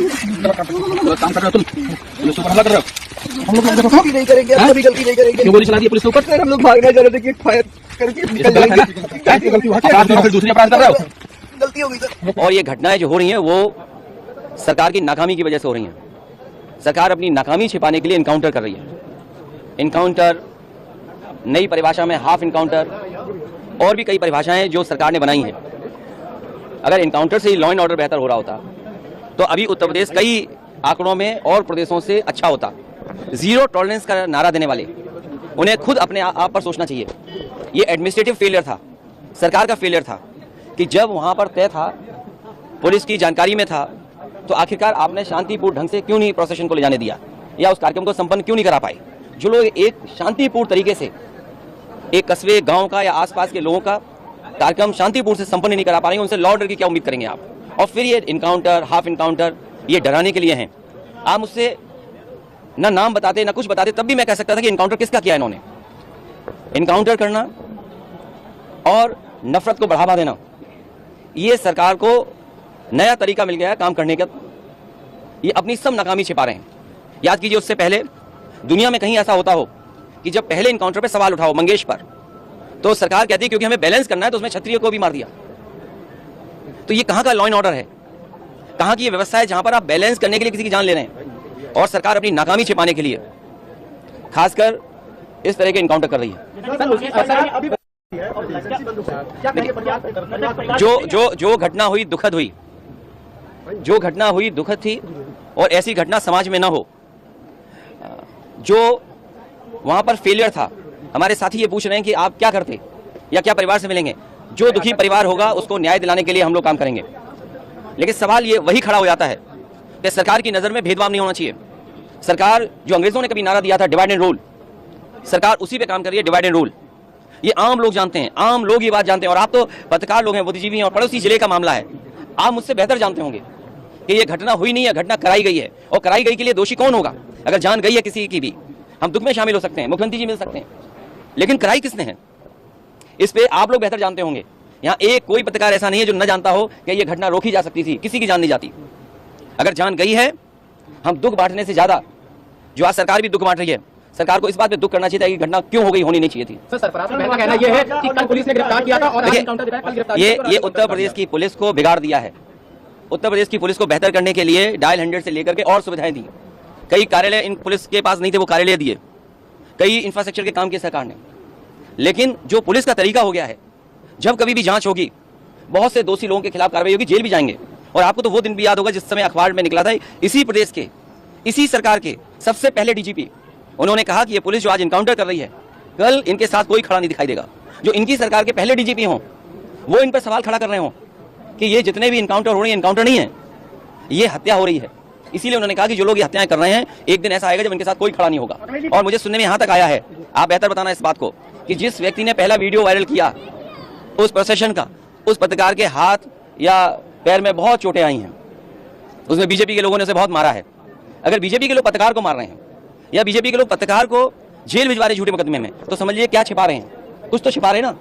काम कर रहे हो तुम, पुलिस पर हमला कर रहे हो। हम लोग गलती नहीं करेंगे, कभी गलती नहीं करेंगे। क्यों गोली चला दी पुलिस के ऊपर? सर हम लोग भागने जा रहे थे कि फायर करके निकल जाएंगे। गलती हुआ क्या? फिर दूसरी अपराध कर रहे हो। गलती हो गई सर। और ये घटनाएं जो हो रही हैं वो सरकार की नाकामी की वजह से हो रही हैं। सरकार अपनी नाकामी छिपाने के लिए इनकाउंटर कर रही है। इनकाउंटर, नई परिभाषा में हाफ इनकाउंटर, और भी कई परिभाषाएं जो सरकार ने बनाई हैं। अगर इनकाउंटर से ही लॉ एंड ऑर्डर बेहतर हो रहा होता तो अभी उत्तर प्रदेश कई आंकड़ों में और प्रदेशों से अच्छा होता। जीरो टॉलरेंस का नारा देने वाले उन्हें खुद अपने आप पर सोचना चाहिए। ये एडमिनिस्ट्रेटिव फेलियर था, सरकार का फेलियर था कि जब वहां पर तय था, पुलिस की जानकारी में था, तो आखिरकार आपने शांतिपूर्ण ढंग से क्यों नहीं प्रोसेशन को ले जाने दिया या उस कार्यक्रम को संपन्न क्यों नहीं करा पाए। जो लोग एक शांतिपूर्ण तरीके से एक कस्बे गांव का या आसपास के लोगों का कार्यक्रम शांतिपूर्ण से संपन्न नहीं करा पाएंगे, उनसे लॉ ऑर्डर की क्या उम्मीद करेंगे आप। और फिर ये इनकाउंटर, हाफ इनकाउंटर, ये डराने के लिए हैं। आप मुझसे ना नाम बताते ना कुछ बताते, तब भी मैं कह सकता था कि इनकाउंटर किसका किया इन्होंने। इनकाउंटर करना और नफरत को बढ़ावा देना, ये सरकार को नया तरीका मिल गया है काम करने का। ये अपनी सब नाकामी छिपा रहे हैं। याद कीजिए, उससे पहले दुनिया में कहीं ऐसा होता हो कि जब पहले इनकाउंटर पे सवाल उठाओ मंगेश पर, तो सरकार कहती है क्योंकि हमें बैलेंस करना है तो उसमें क्षत्रिय को भी मार दिया। तो ये कहां का लॉ एंड ऑर्डर है, कहां की ये व्यवस्था है जहां पर आप बैलेंस करने के लिए किसी की जान ले रहे हैं। और सरकार अपनी नाकामी छिपाने के लिए खासकर इस तरह के इनकाउंटर कर रही है। जो घटना हुई दुखद हुई, जो घटना हुई दुखद थी, और ऐसी घटना समाज में ना हो। जो वहां पर फेलियर था, हमारे साथी ये पूछ रहे हैं कि आप क्या करते या क्या परिवार से मिलेंगे। जो दुखी परिवार होगा उसको न्याय दिलाने के लिए हम लोग काम करेंगे। लेकिन सवाल ये वही खड़ा हो जाता है कि सरकार की नजर में भेदभाव नहीं होना चाहिए। सरकार, जो अंग्रेजों ने कभी नारा दिया था डिवाइड एंड रूल, सरकार उसी पे काम कर रही है, डिवाइड एंड रूल। ये आम लोग जानते हैं, आम लोग ये बात जानते हैं। और आप तो पत्रकार लोग हैं, बुद्धिजीवी हैं, और पड़ोसी जिले का मामला है, आप मुझसे बेहतर जानते होंगे कि ये घटना हुई नहीं है, घटना कराई गई है। और कराई गई के लिए दोषी कौन होगा? अगर जान गई है किसी की भी, हम दुख में शामिल हो सकते हैं, मुख्यमंत्री जी मिल सकते हैं, लेकिन कराई किसने है इस पे आप लोग बेहतर जानते होंगे। यहाँ एक कोई पत्रकार ऐसा नहीं है जो न जानता हो कि ये घटना रोकी जा सकती थी। किसी की जान नहीं जाती। अगर जान गई है, हम दुख बांटने से ज्यादा, जो आज सरकार भी दुख बांट रही है, सरकार को इस बात पे दुख करना चाहिए कि घटना क्यों हो गई, होनी नहीं चाहिए थी। सरफराज का कहना यह है कि कल पुलिस ने गिरफ्तार किया था और आज एनकाउंटर दिखाया, कल गिरफ्तार ये उत्तर प्रदेश की पुलिस को बिगाड़ दिया है। उत्तर प्रदेश की पुलिस को बेहतर करने के लिए डायल 100 से लेकर के और सुविधाएं दी। कई कार्यालय इन पुलिस के पास नहीं थे, वो कार्यालय दिए। कई इंफ्रास्ट्रक्चर के काम किए सरकार ने। लेकिन जो पुलिस का तरीका हो गया है, जब कभी भी जांच होगी, बहुत से दोषी लोगों के खिलाफ कार्रवाई होगी, जेल भी जाएंगे। और आपको तो वो दिन भी याद होगा जिस समय अखबार में निकला था, इसी प्रदेश के, इसी सरकार के सबसे पहले डीजीपी, उन्होंने कहा कि ये पुलिस जो आज इनकाउंटर कर रही है, कल इनके साथ कोई खड़ा नहीं दिखाई देगा। जो इनकी सरकार के पहले डीजीपी हों, वो इन पर सवाल खड़ा कर रहे हों कि ये जितने भी इनकाउंटर हो रही है, इनकाउंटर नहीं है, ये हत्या हो रही है। इसीलिए उन्होंने कहा कि जो लोग ये हत्याएं कर रहे हैं, एक दिन ऐसा आएगा जब इनके साथ कोई खड़ा नहीं होगा। और मुझे सुनने में यहां तक आया है, आप बेहतर बताना इस बात को, कि जिस व्यक्ति ने पहला वीडियो वायरल किया उस प्रोसेशन का, उस पत्रकार के हाथ या पैर में बहुत चोटें आई हैं। उसमें बीजेपी के लोगों ने उसे बहुत मारा है। अगर बीजेपी के लोग पत्रकार को मार रहे हैं या बीजेपी के लोग पत्रकार को जेल भिजवा रहे झूठे मुकदमे में, तो समझिए क्या छिपा रहे हैं, कुछ तो छिपा रहे हैं ना।